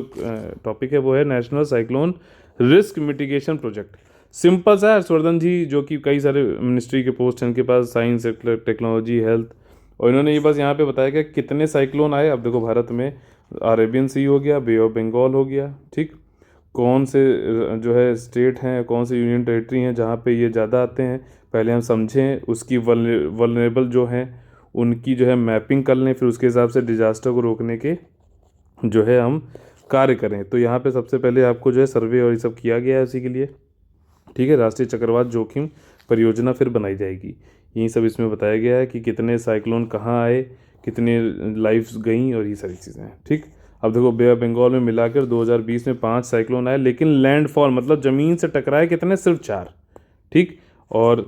टॉपिक है वो है national cyclone risk mitigation project. Simple सा है, हर्षवर्धन जी जो कि कई सारे मिनिस्ट्री के पोस्ट हैं इनके पास, साइंस, टेक्नोलॉजी, हेल्थ, और इन्होंने ये बस यहाँ पे बताया कि कितने साइक्लोन आए। अब देखो भारत में अरेबियन सी हो गया, बे ऑफ बंगाल हो गया, ठीक। कौन से जो है स्टेट हैं, कौन से यूनियन टेरिटरी हैं जहाँ पे ये ज़्यादा आते हैं, पहले हम समझें। उसकी वल्नरेबल जो हैं उनकी जो है मैपिंग कर लें, फिर उसके हिसाब से डिजास्टर को रोकने के जो है हम कार्य करें। तो यहाँ पे सबसे पहले आपको जो है सर्वे और ये सब किया गया है उसी के लिए, ठीक है। राष्ट्रीय चक्रवात जोखिम परियोजना फिर बनाई जाएगी। यही सब इसमें बताया गया है कि कितने साइक्लोन कहाँ आए, कितने लाइफ्स गई और ये सारी चीज़ें हैं, ठीक। अब देखो बे ऑफ बंगाल में मिलाकर 2020 में 5 साइक्लोन आए, लेकिन लैंडफॉल मतलब ज़मीन से टकराए कितने? सिर्फ 4, ठीक। और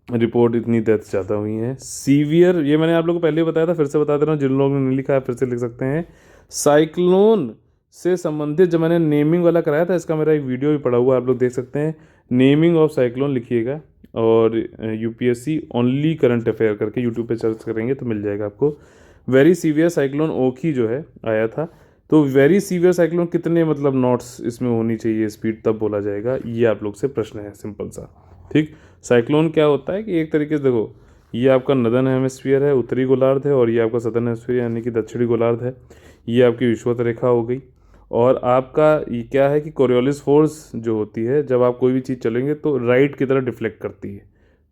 रिपोर्ट इतनी डेथ ज़्यादा हुई हैं। सीवियर, ये मैंने आप लोगों को पहले ही बताया था, फिर से बता दे रहा हूँ, जिन लोगों ने नहीं लिखा है फिर से लिख सकते हैं। साइक्लोन से संबंधित जब मैंने नेमिंग वाला कराया था, इसका मेरा एक वीडियो भी पड़ा हुआ है, आप लोग देख सकते हैं। नेमिंग ऑफ साइक्लोन लिखिएगा और UPSC ओनली करंट अफेयर करके यूट्यूब पे सर्च करेंगे तो मिल जाएगा आपको। वेरी सीवियर साइक्लोन ओखी जो है आया था, तो वेरी सीवियर साइक्लोन कितने मतलब नॉट्स इसमें होनी चाहिए स्पीड, तब बोला जाएगा, ये आप लोग से प्रश्न है, सिंपल सा, ठीक। साइक्लोन क्या होता है कि एक तरीके से देखो, ये आपका नदर्न हेमिस्फीयर है, उत्तरी गोलार्ध है, और ये आपका सदर्न हेमिस्फीयर यानी कि दक्षिणी गोलार्ध है। ये आपकी विषुवत रेखा हो गई। और आपका ये क्या है कि कोरियोलिस फोर्स जो होती है, जब आप कोई भी चीज़ चलेंगे तो राइट की तरफ डिफ्लेक्ट करती है,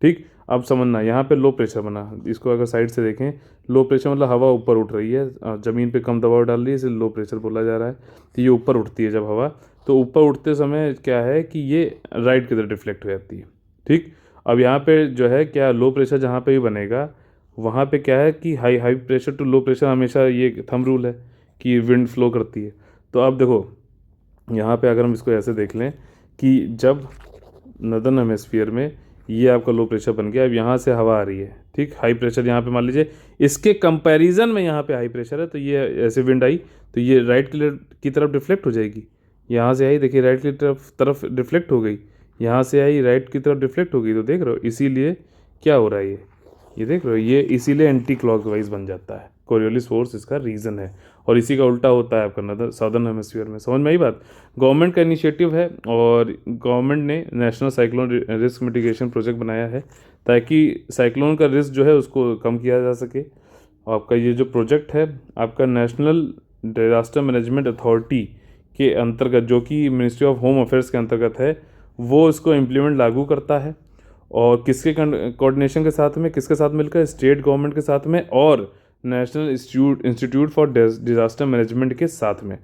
ठीक। अब समझना, यहाँ पे लो प्रेशर बना, इसको अगर साइड से देखें, लो प्रेशर मतलब हवा ऊपर उठ रही है, ज़मीन पे कम दबाव डाल रही है, इसे लो प्रेशर बोला जा रहा है। तो ये ऊपर उठती है जब हवा, तो ऊपर उठते समय क्या है कि ये राइट की तरफ डिफ्लेक्ट हो जाती है, ठीक। अब यहाँ पे जो है क्या, लो प्रेशर जहाँ पे भी बनेगा वहाँ पे क्या है कि high pressure to low pressure हमेशा ये थंब रूल है कि विंड फ्लो करती है। तो अब देखो यहाँ पे अगर हम इसको ऐसे देख लें कि जब नदर्न हेमिस्फीयर में ये आपका लो प्रेशर बन गया, अब यहाँ से हवा आ रही है, ठीक। हाई प्रेशर यहाँ पे मान लीजिए, इसके कंपैरिजन में यहाँ पे हाई प्रेशर है, तो ये ऐसे विंड आई तो ये राइट की तरफ डिफ्लेक्ट हो जाएगी। यहाँ से आई, देखिए राइट की तरफ डिफ्लेक्ट हो गई, यहाँ से आई राइट की तरफ डिफ्लेक्ट हो गई। तो देख रहे हो इसीलिए क्या हो रहा है, ये देख रहे हो, ये इसीलिए एंटी क्लॉकवाइज बन जाता है। कोरियोलिस फोर्स इसका रीज़न है, और इसी का उल्टा होता है आपका साउदर्न हेमिस्फीयर में। समझ में आई बात? गवर्नमेंट का इनिशिएटिव है और गवर्नमेंट ने national cyclone risk mitigation project बनाया है ताकि साइक्लोन का रिस्क जो है उसको कम किया जा सके। आपका ये जो प्रोजेक्ट है आपका नेशनल डिजास्टर मैनेजमेंट अथॉरिटी के अंतर्गत, जो कि मिनिस्ट्री ऑफ होम अफेयर्स के अंतर्गत है, वो इसको इम्प्लीमेंट लागू करता है। और किसके कोऑर्डिनेशन के साथ में, किसके साथ मिलकर, स्टेट गवर्नमेंट के साथ में और national institute for disaster management के साथ में।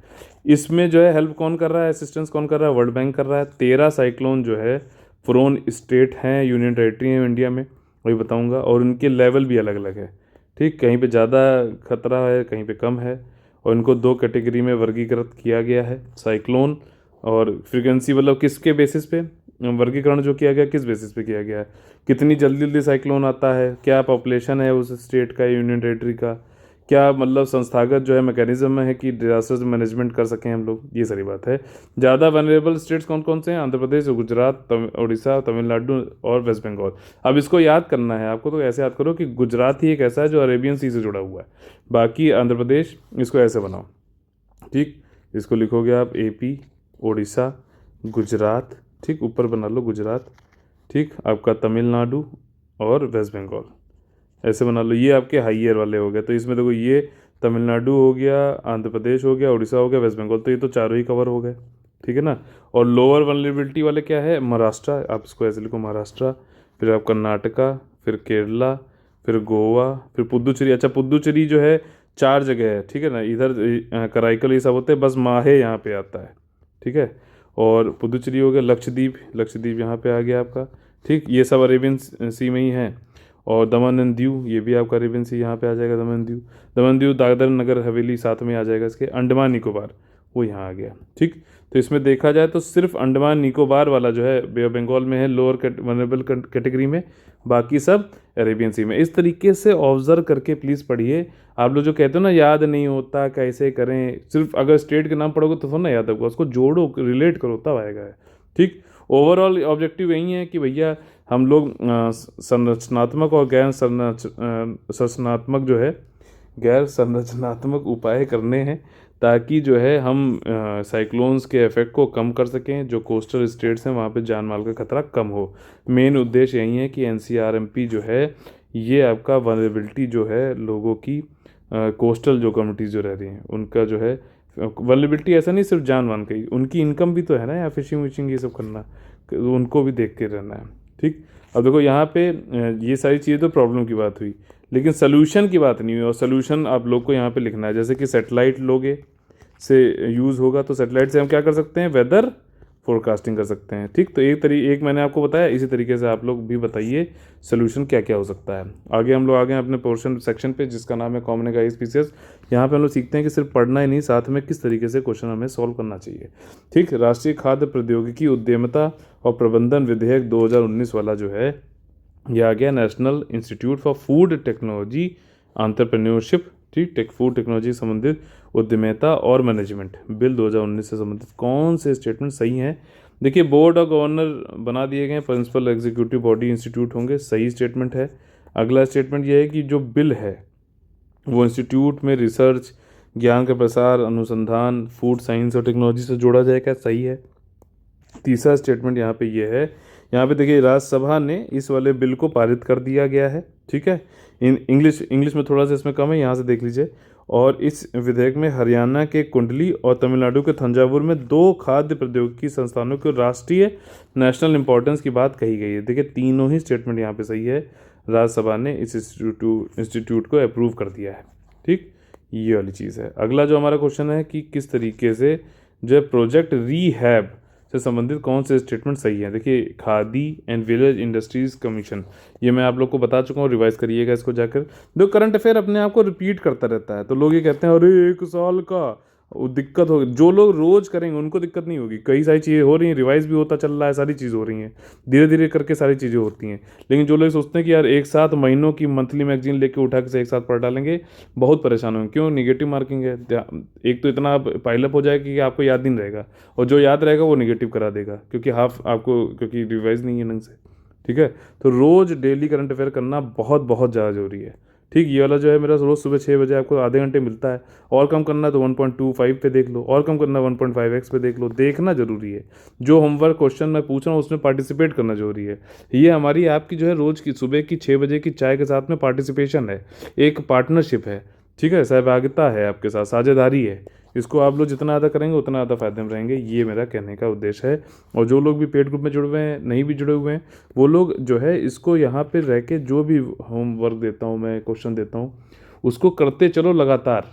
इसमें जो है हेल्प कौन कर रहा है, असिस्टेंस कौन कर रहा है, वर्ल्ड बैंक कर रहा है। 13 साइक्लोन जो है प्रोन स्टेट हैं, यूनियन टेरिटरी हैं इंडिया में, वही बताऊंगा, और उनके लेवल भी अलग अलग है। ठीक, कहीं पे ज़्यादा खतरा है, कहीं पे कम है, और इनको 2 कैटेगरी में वर्गीकृत किया गया है, साइक्लोन और फ्रीक्वेंसी। मतलब किसके बेसिस पे वर्गीकरण जो किया गया, किस बेसिस पे किया गया है, कितनी जल्दी जल्दी साइक्लोन आता है, क्या पॉपुलेशन है उस स्टेट का, यूनियन टेरिटरी का, क्या मतलब संस्थागत जो है मैकेनिज्म है कि डिजास्टर मैनेजमेंट कर सकें हम लोग, ये सारी बात है। ज़्यादा वनरेबल स्टेट्स कौन कौन से हैं, आंध्र प्रदेश, गुजरात, उड़ीसा, तमिलनाडु और वेस्ट बंगाल। अब इसको याद करना है आपको, तो ऐसे याद करो कि गुजरात ही एक ऐसा है जो अरेबियन सी से जुड़ा हुआ है, बाकी आंध्र प्रदेश, इसको ऐसे बनाओ। ठीक, इसको लिखोगे आप AP, उड़ीसा, गुजरात, ठीक, ऊपर बना लो गुजरात, ठीक, आपका तमिलनाडु और वेस्ट बंगाल, ऐसे बना लो। ये आपके हाइयर वाले हो गए। तो इसमें देखो, ये तमिलनाडु हो गया, आंध्र प्रदेश हो गया, उड़ीसा हो गया, वेस्ट बंगाल, तो ये तो चारों ही कवर हो गए, ठीक है ना। और लोअर वनरेबिलिटी वाले क्या है, महाराष्ट्र, आप इसको ऐसे लिखो महाराष्ट्र, फिर आप कर्नाटका, फिर केरला, फिर गोवा, फिर पुदुचेरी। अच्छा, पुदुचेरी जो है 4 जगह है, ठीक है ना, इधर कराईकल ये सब होते हैं, बस माहे यहाँ पे आता है, ठीक है। और पुदुचेरी हो गया, लक्षद्वीप, लक्षद्वीप यहाँ पे आ गया आपका, ठीक, ये सब अरेबियन सी में ही है। और दमन एंड दीव, ये भी आपका अरेबियन सी यहाँ पे आ जाएगा, दमन दीव, दमन दीव, दादर नगर हवेली साथ में आ जाएगा इसके। अंडमान निकोबार वो यहाँ आ गया, ठीक। तो इसमें देखा जाए तो सिर्फ अंडमान निकोबार वाला जो है बे ऑफ बंगाल में है, लोअर वनरेबल कैटेगरी में, बाकी सब अरेबियन सी में। इस तरीके से ऑब्जर्व करके प्लीज़ पढ़िए। आप लोग जो कहते हो ना याद नहीं होता, कैसे करें, सिर्फ अगर स्टेट के नाम पढ़ोगे तो थोड़ा ना याद होगा, उसको जोड़ो, रिलेट करो, तब आएगा, ठीक। ओवरऑल ऑब्जेक्टिव यही है कि भैया हम लोग संरचनात्मक और गैर संरचनात्मक जो है, गैर संरचनात्मक उपाय करने हैं, ताकि जो है हम साइक्लोन्स के इफेक्ट को कम कर सकें। जो कोस्टल स्टेट्स हैं वहाँ पे जान माल का खतरा कम हो। मेन उद्देश्य यही है कि NCRMP जो है, ये आपका वनरेबिलिटी जो है लोगों की, कोस्टल जो कम्युनिटीज़ जो रह रही हैं उनका जो है वनरेबिलिटी, ऐसा नहीं सिर्फ जान मान के, उनकी इनकम भी तो है ना, या फिशिंग विशिंग ये सब करना, उनको भी देख के रहना है, ठीक। अब देखो यहाँ पे ये सारी चीज़ें तो प्रॉब्लम की बात हुई, लेकिन सोल्यूशन की बात नहीं हुई। और सोल्यूशन आप लोग को यहाँ पे लिखना है, जैसे कि सेटेलाइट लोगे से यूज़ होगा, तो सेटेलाइट से हम क्या कर सकते हैं, वेदर फोरकास्टिंग कर सकते हैं, ठीक। तो एक मैंने आपको बताया, इसी तरीके से आप लोग भी बताइए सोल्यूशन क्या क्या हो सकता है। आगे हम लोग आ गए अपने पोर्शन सेक्शन पे, जिसका नाम है कॉमन एगाइज स्पीसीज। यहाँ पे हम लोग सीखते हैं कि सिर्फ पढ़ना ही नहीं, साथ में किस तरीके से क्वेश्चन हमें सॉल्व करना चाहिए, ठीक। राष्ट्रीय खाद्य प्रौद्योगिकी उद्यमिता और प्रबंधन विधेयक 2019 वाला जो है, ये आ गया national institute for food technology entrepreneurship, ठीक, फूड टेक्नोलॉजी संबंधित उद्यमिता और मैनेजमेंट बिल 2019 से संबंधित कौन से स्टेटमेंट सही हैं। देखिए, बोर्ड और गवर्नर बना दिए गए, प्रिंसिपल एग्जीक्यूटिव बॉडी इंस्टीट्यूट होंगे, सही स्टेटमेंट है। अगला स्टेटमेंट ये है कि जो बिल है वो इंस्टीट्यूट में रिसर्च, ज्ञान का प्रसार, अनुसंधान, फूड साइंस और टेक्नोलॉजी से जोड़ा जाएगा, सही है। तीसरा स्टेटमेंट यहाँ पे ये है, यहाँ पे देखिए राज्यसभा ने इस वाले बिल को पारित कर दिया गया है, ठीक है। इंग्लिश में थोड़ा सा इसमें कम है, यहाँ से देख लीजिए। और इस विधेयक में हरियाणा के कुंडली और तमिलनाडु के थंजावुर में 2 खाद्य प्रौद्योगिकी संस्थानों को राष्ट्रीय नेशनल इंपॉर्टेंस की बात कही गई है। देखिए, तीनों ही स्टेटमेंट यहाँ पे सही है। राज्यसभा ने इस इंस्टीट्यूट को अप्रूव कर दिया है, ठीक, ये वाली चीज़ है। अगला जो हमारा क्वेश्चन है कि किस तरीके से जो प्रोजेक्ट रीहैब से संबंधित कौन से स्टेटमेंट सही है। देखिए, khadi and village industries commission, ये मैं आप लोग को बता चुका हूँ, रिवाइज करिएगा इसको जाकर। जो करंट अफेयर अपने आप को रिपीट करता रहता है, तो लोग ये कहते हैं अरे 1 साल का, वो दिक्कत होगी। जो लोग रोज करेंगे उनको दिक्कत नहीं होगी, कई सारी चीज़ें हो रही हैं, रिवाइज भी होता चल रहा है, सारी चीज़ हो रही हैं, धीरे धीरे करके सारी चीज़ें होती हैं। लेकिन जो लोग सोचते हैं कि यार एक साथ महीनों की मंथली मैगजीन लेके उठा के एक साथ पढ़ डालेंगे, बहुत परेशान होंगे। क्यों? निगेटिव मार्किंग है। एक तो इतना पाइलअप हो जाएगा कि आपको याद नहीं रहेगा, और जो याद रहेगा वो निगेटिव करा देगा, क्योंकि क्योंकि रिवाइज नहीं है ढंग से, ठीक है। तो रोज़ डेली करंट अफेयर करना बहुत बहुत ज़्यादा जरूरी है, ठीक। ये वाला जो है मेरा रोज़ सुबह 6 बजे आपको आधे घंटे मिलता है। और कम करना तो 1.25 पे देख लो, और कम करना 1.5x पे देख लो। देखना जरूरी है, जो होमवर्क क्वेश्चन मैं पूछ रहा हूँ उसमें पार्टिसिपेट करना जरूरी है। ये हमारी आपकी जो है रोज़ की सुबह की 6 बजे की चाय के साथ में पार्टिसिपेशन है, एक पार्टनरशिप है, ठीक है, सहभागिता है, आपके साथ साझेदारी है। इसको आप लोग जितना ज़्यादा करेंगे उतना ज़्यादा फायदे में रहेंगे, ये मेरा कहने का उद्देश्य है। और जो लोग भी पेड ग्रुप में जुड़े हुए हैं, नहीं भी जुड़े हुए हैं, वो लोग जो है इसको यहाँ पे रह के जो भी होमवर्क देता हूँ मैं, क्वेश्चन देता हूँ, उसको करते चलो लगातार।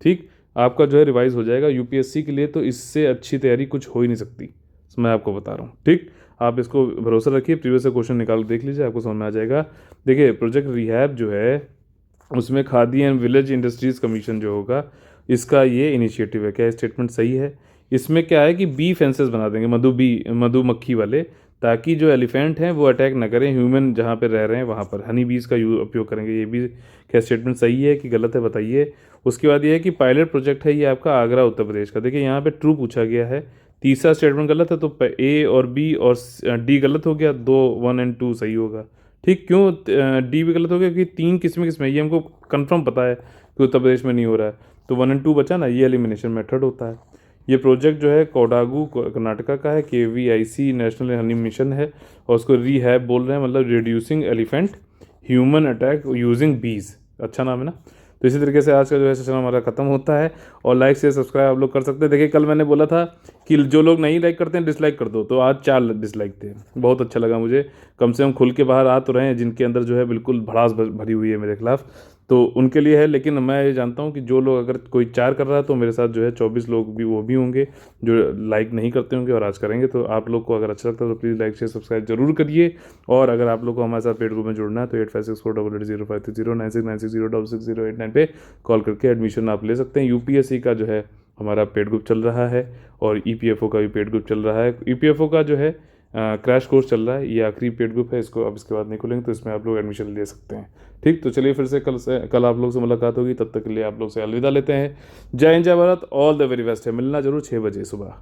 ठीक, आपका जो है रिवाइज हो जाएगा। यूपीएससी के लिए तो इससे अच्छी तैयारी कुछ हो ही नहीं सकती, मैं आपको बता रहा हूँ। ठीक, आप इसको भरोसा रखिए, प्रीवियस से क्वेश्चन निकाल देख लीजिए, आपको समझ में आ जाएगा। देखिए प्रोजेक्ट रिहैब जो है उसमें khadi and village industries commission जो होगा, इसका ये इनिशिएटिव है। क्या स्टेटमेंट सही है? इसमें क्या है कि बी फेंसेस बना देंगे, मधुमक्खी वाले, ताकि जो एलिफेंट हैं वो अटैक ना करें ह्यूमन जहाँ पे रह रहे हैं वहाँ पर। हनी बीज का उपयोग करेंगे। ये भी क्या स्टेटमेंट सही है कि गलत है, बताइए। उसके बाद ये है कि पायलट प्रोजेक्ट है ये आपका आगरा उत्तर प्रदेश का। देखिए यहाँ पे ट्रू पूछा गया है, तीसरा स्टेटमेंट गलत है, तो ए और बी और डी गलत हो गया, 2, 1 और 2 सही होगा। ठीक, क्यों डी भी गलत हो गया? क्योंकि 3 किस्में किस्में ये हमको कंफर्म पता है कि उत्तर प्रदेश में नहीं हो रहा है, तो 1 और 2 बचा ना, ये एलिमिनेशन मेथड होता है। ये प्रोजेक्ट जो है कोडागू कर्नाटका का है, KVIC नेशनल हनी मिशन है, और उसको रीहैब बोल रहे हैं, मतलब reducing elephant human attack using बीज। अच्छा नाम है ना। तो इसी तरीके से आज का जो है सेशन हमारा खत्म होता है, और लाइक से सब्सक्राइब आप लोग कर सकते हैं। देखिए कल मैंने बोला था कि जो लोग नहीं लाइक करते हैं डिसलाइक कर दो, तो आज 4 डिसलाइक थे। बहुत अच्छा लगा मुझे, कम से कम खुल के बाहर आ तो रहे हैं, जिनके अंदर जो है बिल्कुल भड़ास भरी हुई है मेरे खिलाफ, तो उनके लिए है। लेकिन मैं ये जानता हूँ कि जो लोग, अगर कोई 4 कर रहा है तो मेरे साथ जो है 24 लोग भी वो भी होंगे जो लाइक नहीं करते होंगे और आज करेंगे। तो आप लोग को अगर अच्छा लगता है तो प्लीज़ लाइक शेयर सब्सक्राइब जरूर करिए। और अगर आप लोग को हमारे साथ पेड ग्रुप में जुड़ना है तो 8564880530 9696060608 पे कॉल करके एडमिशन आप ले सकते हैं। यूपीएससी का जो है हमारा पेड ग्रुप चल रहा है, और ईपीएफओ का भी पेड ग्रुप चल रहा है। ईपीएफओ का जो है क्रैश कोर्स चल रहा है, ये आखिरी पेड ग्रुप है, इसको अब इसके बाद नहीं खुलेंगे, तो इसमें आप लोग एडमिशन ले सकते हैं। ठीक, तो चलिए फिर से कल आप लोग से मुलाकात होगी, तब तक के लिए आप लोग से अलविदा लेते हैं। जय हिंद, जय Bharat, all the very best है। मिलना जरूर 6 बजे सुबह।